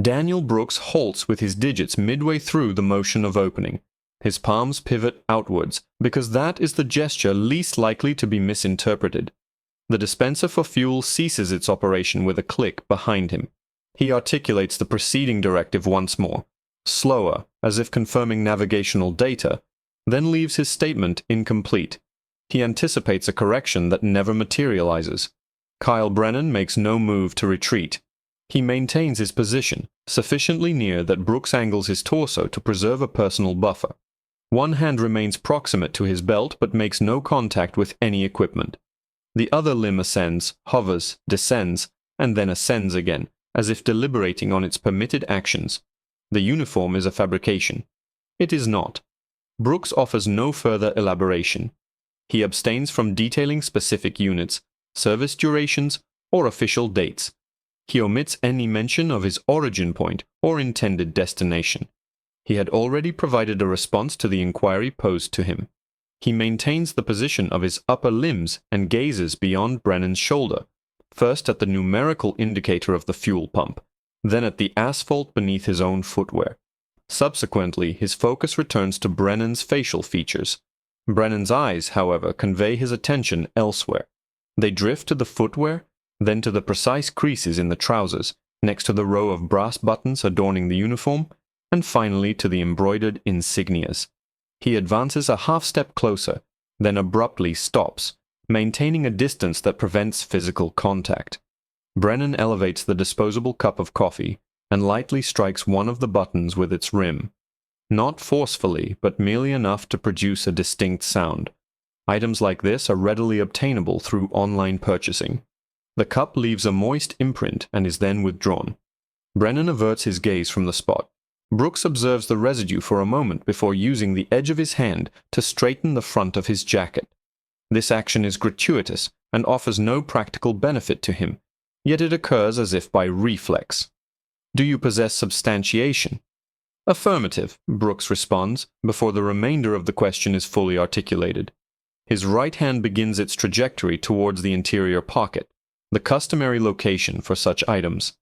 Daniel Brooks halts with his digits midway through the motion of opening. His palms pivot outwards, because that is the gesture least likely to be misinterpreted. The dispenser for fuel ceases its operation with a click behind him. He articulates the preceding directive once more, slower, as if confirming navigational data, then leaves his statement incomplete. He anticipates a correction that never materializes. Kyle Brennan makes no move to retreat. He maintains his position, sufficiently near that Brooks angles his torso to preserve a personal buffer. One hand remains proximate to his belt but makes no contact with any equipment. The other limb ascends, hovers, descends, and then ascends again, as if deliberating on its permitted actions. The uniform is a fabrication. It is not. Brooks offers no further elaboration. He abstains from detailing specific units, service durations, or official dates. He omits any mention of his origin point or intended destination. He had already provided a response to the inquiry posed to him. He maintains the position of his upper limbs and gazes beyond Brennan's shoulder, first at the numerical indicator of the fuel pump, then at the asphalt beneath his own footwear. Subsequently, his focus returns to Brennan's facial features. Brennan's eyes, however, convey his attention elsewhere. They drift to the footwear, then to the precise creases in the trousers, next to the row of brass buttons adorning the uniform, and finally to the embroidered insignias. He advances a half-step closer, then abruptly stops, maintaining a distance that prevents physical contact. Brennan elevates the disposable cup of coffee and lightly strikes one of the buttons with its rim. Not forcefully, but merely enough to produce a distinct sound. Items like this are readily obtainable through online purchasing. The cup leaves a moist imprint and is then withdrawn. Brennan averts his gaze from the spot. Brooks observes the residue for a moment before using the edge of his hand to straighten the front of his jacket. This action is gratuitous and offers no practical benefit to him, yet it occurs as if by reflex. Do you possess substantiation? Affirmative, Brooks responds, before the remainder of the question is fully articulated. His right hand begins its trajectory towards the interior pocket, the customary location for such items.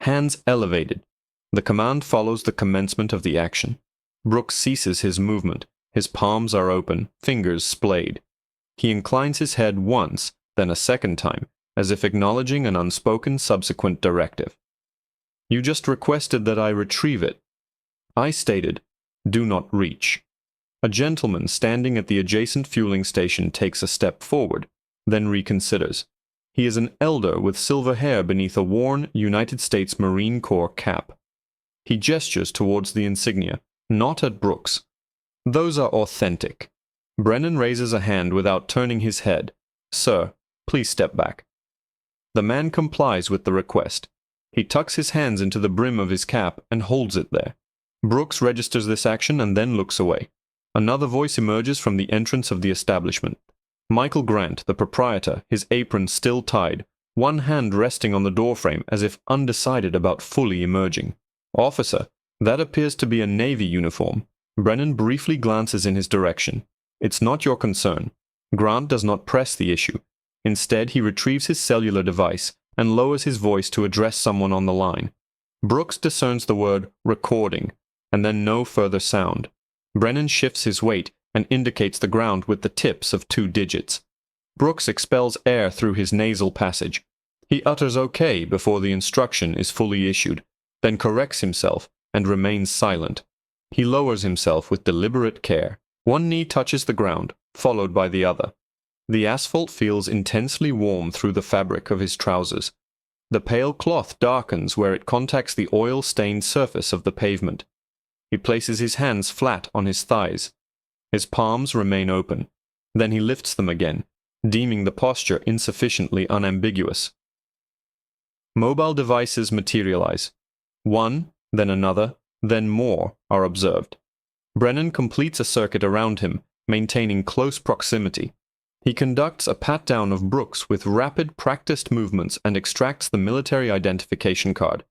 Hands elevated. The command follows the commencement of the action. Brooks ceases his movement. His palms are open, fingers splayed. He inclines his head once, then a second time, as if acknowledging an unspoken subsequent directive. You just requested that I retrieve it. I stated, do not reach. A gentleman standing at the adjacent fueling station takes a step forward, then reconsiders. He is an elder with silver hair beneath a worn United States Marine Corps cap. He gestures towards the insignia, not at Brooks. Those are authentic. Brennan raises a hand without turning his head. Sir, please step back. The man complies with the request. He tucks his hands into the brim of his cap and holds it there. Brooks registers this action and then looks away. Another voice emerges from the entrance of the establishment. Michael Grant, the proprietor, his apron still tied, one hand resting on the doorframe as if undecided about fully emerging. Officer, that appears to be a Navy uniform. Brennan briefly glances in his direction. It's not your concern. Grant does not press the issue. Instead, he retrieves his cellular device and lowers his voice to address someone on the line. Brooks discerns the word recording, and then no further sound. Brennan shifts his weight and indicates the ground with the tips of 2 digits. Brooks expels air through his nasal passage. He utters OK before the instruction is fully issued, then corrects himself and remains silent. He lowers himself with deliberate care. One knee touches the ground, followed by the other. The asphalt feels intensely warm through the fabric of his trousers. The pale cloth darkens where it contacts the oil-stained surface of the pavement. He places his hands flat on his thighs. His palms remain open. Then he lifts them again, deeming the posture insufficiently unambiguous. Mobile devices materialize. One, then another, then more are observed. Brennan completes a circuit around him, maintaining close proximity. He conducts a pat-down of Brooks with rapid, practiced movements and extracts the military identification card.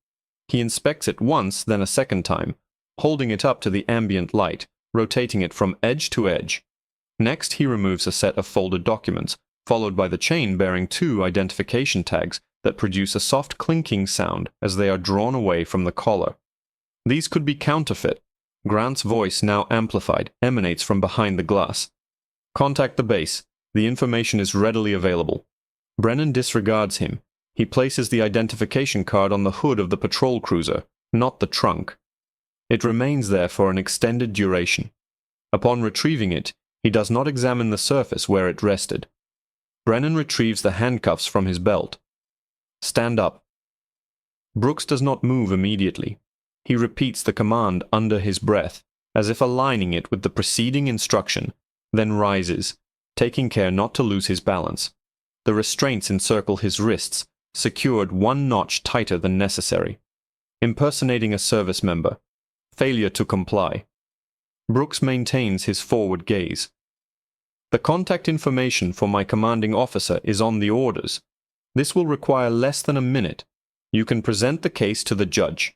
He inspects it once, then a second time, holding it up to the ambient light, rotating it from edge to edge. Next, he removes a set of folded documents, followed by the chain bearing 2 identification tags that produce a soft clinking sound as they are drawn away from the collar. These could be counterfeit. Grant's voice, now amplified, emanates from behind the glass. Contact the base. The information is readily available. Brennan disregards him. He places the identification card on the hood of the patrol cruiser, not the trunk. It remains there for an extended duration. Upon retrieving it, he does not examine the surface where it rested. Brennan retrieves the handcuffs from his belt. Stand up. Brooks does not move immediately. He repeats the command under his breath, as if aligning it with the preceding instruction, then rises, taking care not to lose his balance. The restraints encircle his wrists, secured one notch tighter than necessary. Impersonating a service member. Failure to comply. Brooks maintains his forward gaze. The contact information for my commanding officer is on the orders. This will require less than a minute. You can present the case to the judge.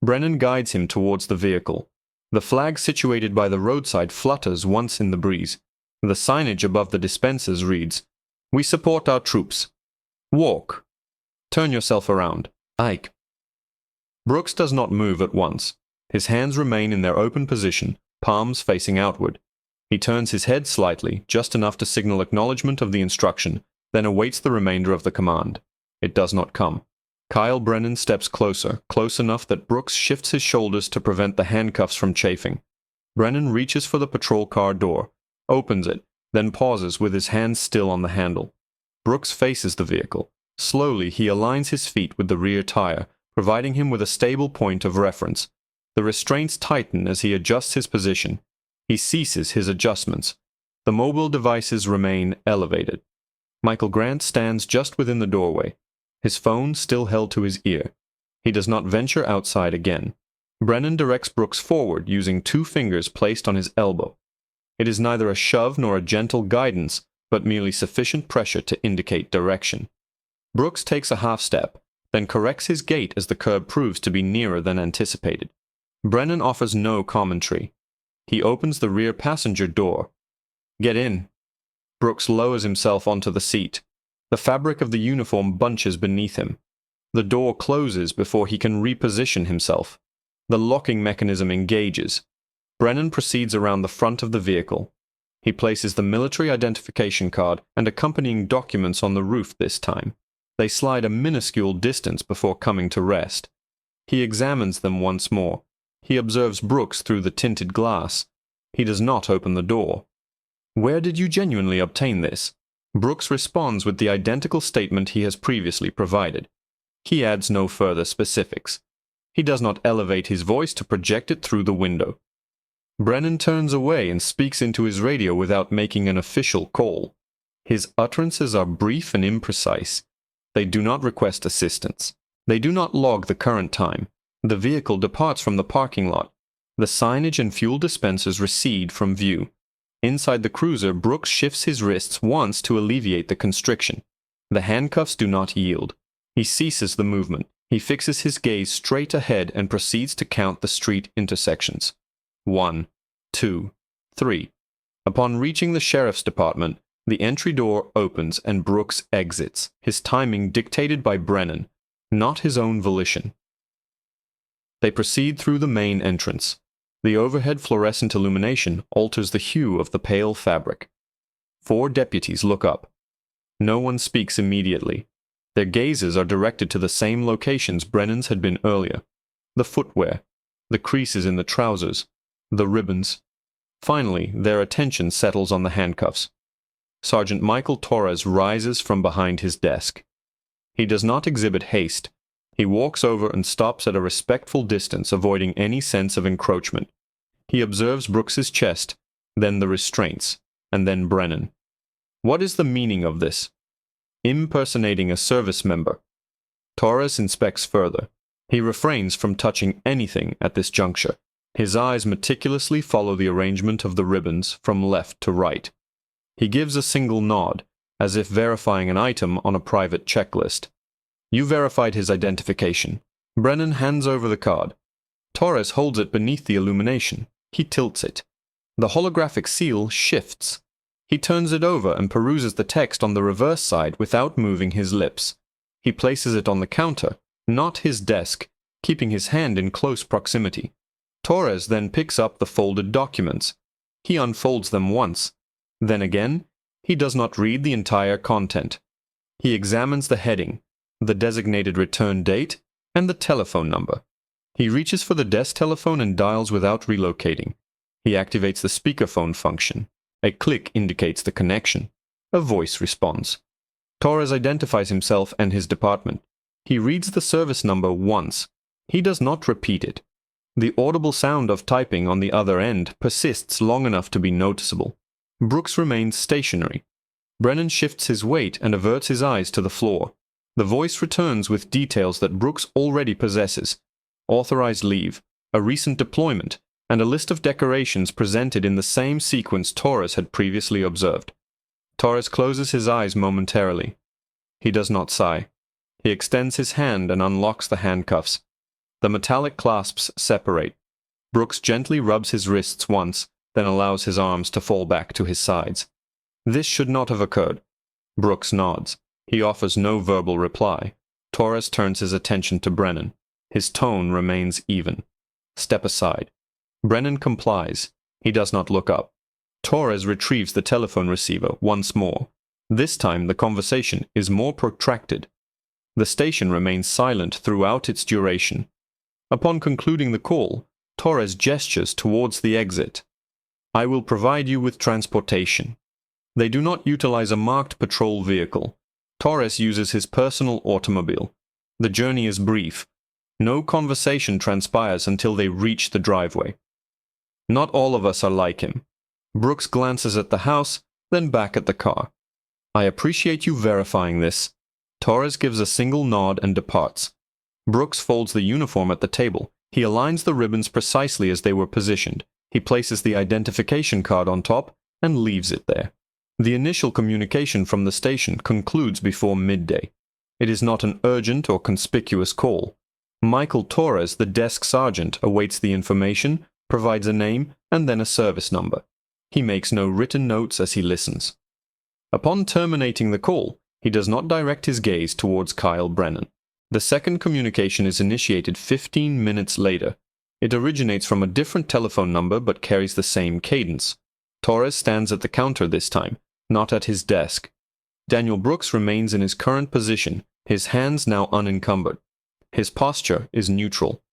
Brennan guides him towards the vehicle. The flag situated by the roadside flutters once in the breeze. The signage above the dispensers reads, "We support our troops. Walk. Turn yourself around. Ike." Brooks does not move at once. His hands remain in their open position, palms facing outward. He turns his head slightly, just enough to signal acknowledgement of the instruction, then awaits the remainder of the command. It does not come. Kyle Brennan steps closer, close enough that Brooks shifts his shoulders to prevent the handcuffs from chafing. Brennan reaches for the patrol car door, opens it, then pauses with his hands still on the handle. Brooks faces the vehicle. Slowly, he aligns his feet with the rear tire, providing him with a stable point of reference. The restraints tighten as he adjusts his position. He ceases his adjustments. The mobile devices remain elevated. Michael Grant stands just within the doorway, his phone still held to his ear. He does not venture outside again. Brennan directs Brooks forward using 2 fingers placed on his elbow. It is neither a shove nor a gentle guidance, but merely sufficient pressure to indicate direction. Brooks takes a half step, then corrects his gait as the curb proves to be nearer than anticipated. Brennan offers no commentary. He opens the rear passenger door. "Get in." Brooks lowers himself onto the seat. The fabric of the uniform bunches beneath him. The door closes before he can reposition himself. The locking mechanism engages. Brennan proceeds around the front of the vehicle. He places the military identification card and accompanying documents on the roof this time. They slide a minuscule distance before coming to rest. He examines them once more. He observes Brooks through the tinted glass. He does not open the door. "Where did you genuinely obtain this?" Brooks responds with the identical statement he has previously provided. He adds no further specifics. He does not elevate his voice to project it through the window. Brennan turns away and speaks into his radio without making an official call. His utterances are brief and imprecise. They do not request assistance. They do not log the current time. The vehicle departs from the parking lot. The signage and fuel dispensers recede from view. Inside the cruiser, Brooks shifts his wrists once to alleviate the constriction. The handcuffs do not yield. He ceases the movement. He fixes his gaze straight ahead and proceeds to count the street intersections. 1, 2, 3. Upon reaching the sheriff's department, the entry door opens and Brooks exits, his timing dictated by Brennan, not his own volition. They proceed through the main entrance. The overhead fluorescent illumination alters the hue of the pale fabric. 4 deputies look up. No one speaks immediately. Their gazes are directed to the same locations Brennan's had been earlier. The footwear, the creases in the trousers, the ribbons. Finally, their attention settles on the handcuffs. Sergeant Michael Torres rises from behind his desk. He does not exhibit haste. He walks over and stops at a respectful distance, avoiding any sense of encroachment. He observes Brooks's chest, then the restraints, and then Brennan. What is the meaning of this? Impersonating a service member. Torres inspects further. He refrains from touching anything at this juncture. His eyes meticulously follow the arrangement of the ribbons from left to right. He gives a single nod, as if verifying an item on a private checklist. You verified his identification. Brennan hands over the card. Torres holds it beneath the illumination. He tilts it. The holographic seal shifts. He turns it over and peruses the text on the reverse side without moving his lips. He places it on the counter, not his desk, keeping his hand in close proximity. Torres then picks up the folded documents. He unfolds them once. Then again, he does not read the entire content. He examines the heading, the designated return date, and the telephone number. He reaches for the desk telephone and dials without relocating. He activates the speakerphone function. A click indicates the connection. A voice responds. Torres identifies himself and his department. He reads the service number once. He does not repeat it. The audible sound of typing on the other end persists long enough to be noticeable. Brooks remains stationary. Brennan shifts his weight and averts his eyes to the floor. The voice returns with details that Brooks already possesses: authorized leave, a recent deployment, and a list of decorations presented in the same sequence Torres had previously observed. Torres closes his eyes momentarily. He does not sigh. He extends his hand and unlocks the handcuffs. The metallic clasps separate. Brooks gently rubs his wrists once, then allows his arms to fall back to his sides. This should not have occurred. Brooks nods. He offers no verbal reply. Torres turns his attention to Brennan. His tone remains even. Step aside. Brennan complies. He does not look up. Torres retrieves the telephone receiver once more. This time the conversation is more protracted. The station remains silent throughout its duration. Upon concluding the call, Torres gestures towards the exit. "I will provide you with transportation." They do not utilize a marked patrol vehicle. Torres uses his personal automobile. The journey is brief. No conversation transpires until they reach the driveway. Not all of us are like him. Brooks glances at the house, then back at the car. "I appreciate you verifying this." Torres gives a single nod and departs. Brooks folds the uniform at the table. He aligns the ribbons precisely as they were positioned. He places the identification card on top and leaves it there. The initial communication from the station concludes before midday. It is not an urgent or conspicuous call. Michael Torres, the desk sergeant, awaits the information, provides a name, and then a service number. He makes no written notes as he listens. Upon terminating the call, he does not direct his gaze towards Kyle Brennan. The second communication is initiated 15 minutes later. It originates from a different telephone number but carries the same cadence. Torres stands at the counter this time, not at his desk. Daniel Brooks remains in his current position, his hands now unencumbered. His posture is neutral.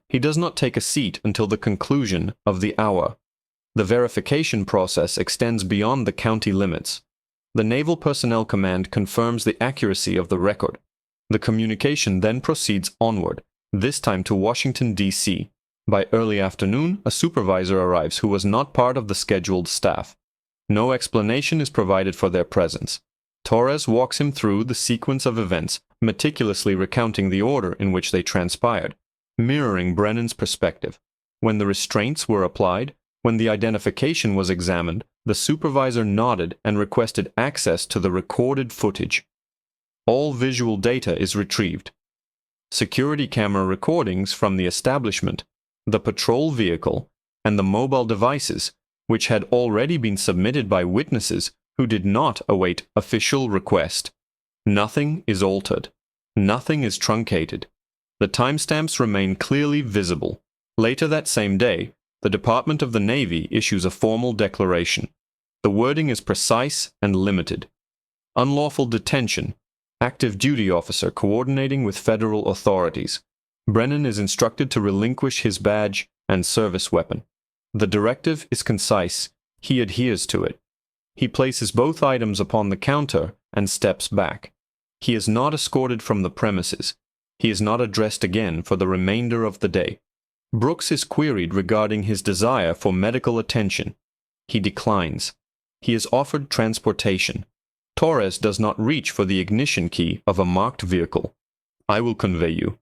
He does not take a seat until the conclusion of the hour. The verification process extends beyond the county limits. The Naval Personnel Command confirms the accuracy of the record. The communication then proceeds onward, this time to Washington, D.C. By early afternoon, a supervisor arrives who was not part of the scheduled staff. No explanation is provided for their presence. Torres walks him through the sequence of events, meticulously recounting the order in which they transpired, mirroring Brennan's perspective. When the restraints were applied, when the identification was examined, the supervisor nodded and requested access to the recorded footage. All visual data is retrieved. Security camera recordings from the establishment, the patrol vehicle, and the mobile devices, which had already been submitted by witnesses who did not await official request. Nothing is altered. Nothing is truncated. The timestamps remain clearly visible. Later that same day, the Department of the Navy issues a formal declaration. The wording is precise and limited. Unlawful detention. Active duty officer coordinating with federal authorities. Brennan is instructed to relinquish his badge and service weapon. The directive is concise. He adheres to it. He places both items upon the counter and steps back. He is not escorted from the premises. He is not addressed again for the remainder of the day. Brooks is queried regarding his desire for medical attention. He declines. He is offered transportation. Torres does not reach for the ignition key of a marked vehicle. "I will convey you."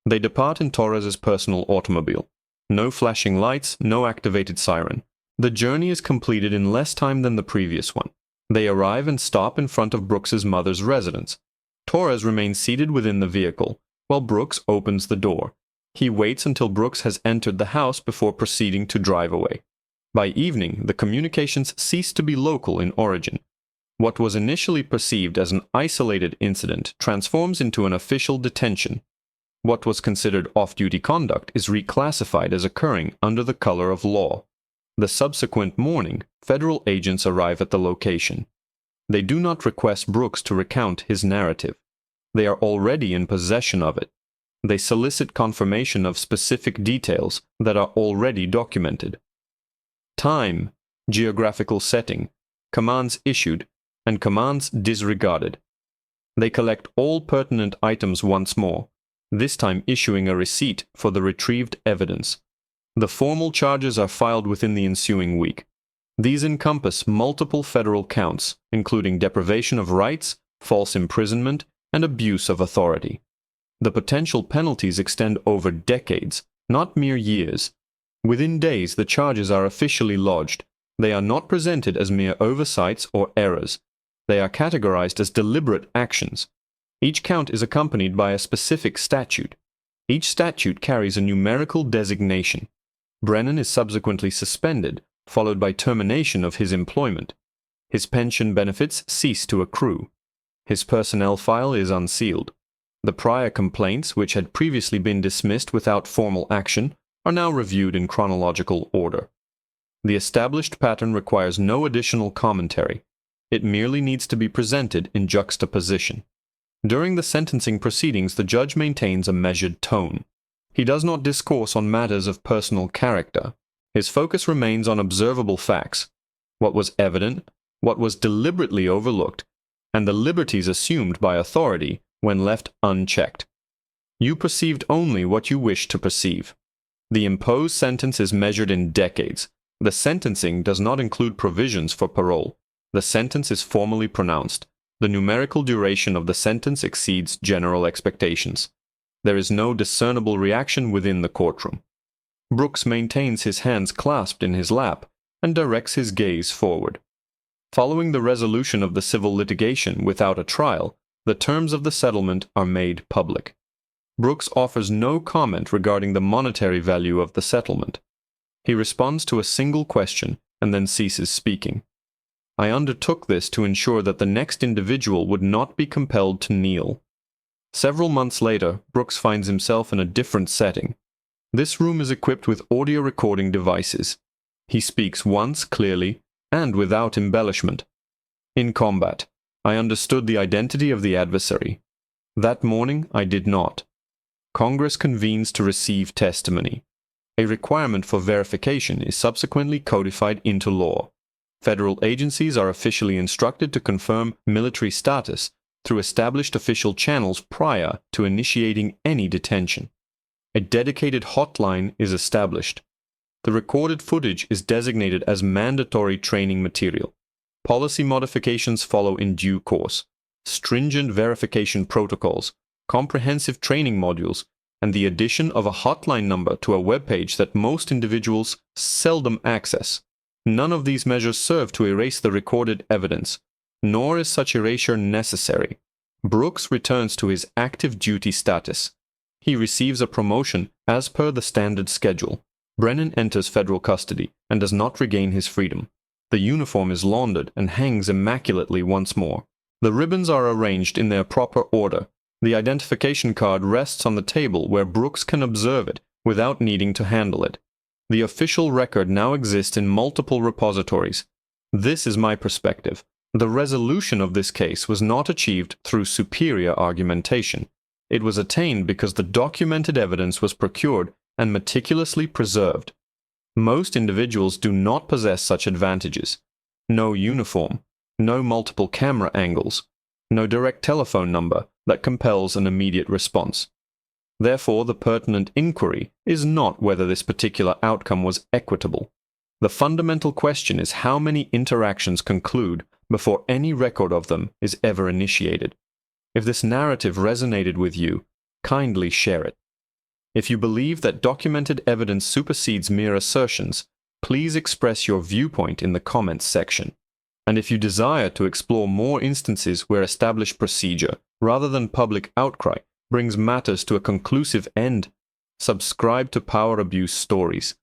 They depart in Torres's personal automobile. No flashing lights, no activated siren. The journey is completed in less time than the previous one. They arrive and stop in front of Brooks's mother's residence. Torres remains seated within the vehicle, while Brooks opens the door. He waits until Brooks has entered the house before proceeding to drive away. By evening, the communications cease to be local in origin. What was initially perceived as an isolated incident transforms into an official detention. What was considered off-duty conduct is reclassified as occurring under the color of law. The subsequent morning, federal agents arrive at the location. They do not request Brooks to recount his narrative. They are already in possession of it. They solicit confirmation of specific details that are already documented. Time, geographical setting, commands issued, and commands disregarded. They collect all pertinent items once more, this time issuing a receipt for the retrieved evidence. The formal charges are filed within the ensuing week. These encompass multiple federal counts, including deprivation of rights, false imprisonment, and abuse of authority. The potential penalties extend over decades, not mere years. Within days, the charges are officially lodged. They are not presented as mere oversights or errors. They are categorized as deliberate actions. Each count is accompanied by a specific statute. Each statute carries a numerical designation. Brennan is subsequently suspended, followed by termination of his employment. His pension benefits cease to accrue. His personnel file is unsealed. The prior complaints, which had previously been dismissed without formal action, are now reviewed in chronological order. The established pattern requires no additional commentary. It merely needs to be presented in juxtaposition. During the sentencing proceedings, the judge maintains a measured tone. He does not discourse on matters of personal character. His focus remains on observable facts, what was evident, what was deliberately overlooked, and the liberties assumed by authority when left unchecked. You perceived only what you wished to perceive. The imposed sentence is measured in decades. The sentencing does not include provisions for parole. The sentence is formally pronounced. The numerical duration of the sentence exceeds general expectations. There is no discernible reaction within the courtroom. Brooks maintains his hands clasped in his lap and directs his gaze forward. Following the resolution of the civil litigation without a trial, the terms of the settlement are made public. Brooks offers no comment regarding the monetary value of the settlement. He responds to a single question and then ceases speaking. I undertook this to ensure that the next individual would not be compelled to kneel. Several months later, Brooks finds himself in a different setting. This room is equipped with audio recording devices. He speaks once clearly and without embellishment. In combat, I understood the identity of the adversary. That morning, I did not. Congress convenes to receive testimony. A requirement for verification is subsequently codified into law. Federal agencies are officially instructed to confirm military status through established official channels prior to initiating any detention. A dedicated hotline is established. The recorded footage is designated as mandatory training material. Policy modifications follow in due course. Stringent verification protocols, comprehensive training modules, and the addition of a hotline number to a web page that most individuals seldom access. None of these measures serve to erase the recorded evidence, nor is such erasure necessary. Brooks returns to his active duty status. He receives a promotion as per the standard schedule. Brennan enters federal custody and does not regain his freedom. The uniform is laundered and hangs immaculately once more. The ribbons are arranged in their proper order. The identification card rests on the table where Brooks can observe it without needing to handle it. The official record now exists in multiple repositories. This is my perspective. The resolution of this case was not achieved through superior argumentation. It was attained because the documented evidence was procured and meticulously preserved. Most individuals do not possess such advantages. No uniform, no multiple camera angles, no direct telephone number that compels an immediate response. Therefore, the pertinent inquiry is not whether this particular outcome was equitable. The fundamental question is how many interactions conclude before any record of them is ever initiated. If this narrative resonated with you, kindly share it. If you believe that documented evidence supersedes mere assertions, please express your viewpoint in the comments section. And if you desire to explore more instances where established procedure, rather than public outcry, brings matters to a conclusive end, subscribe to Power Abuse Stories.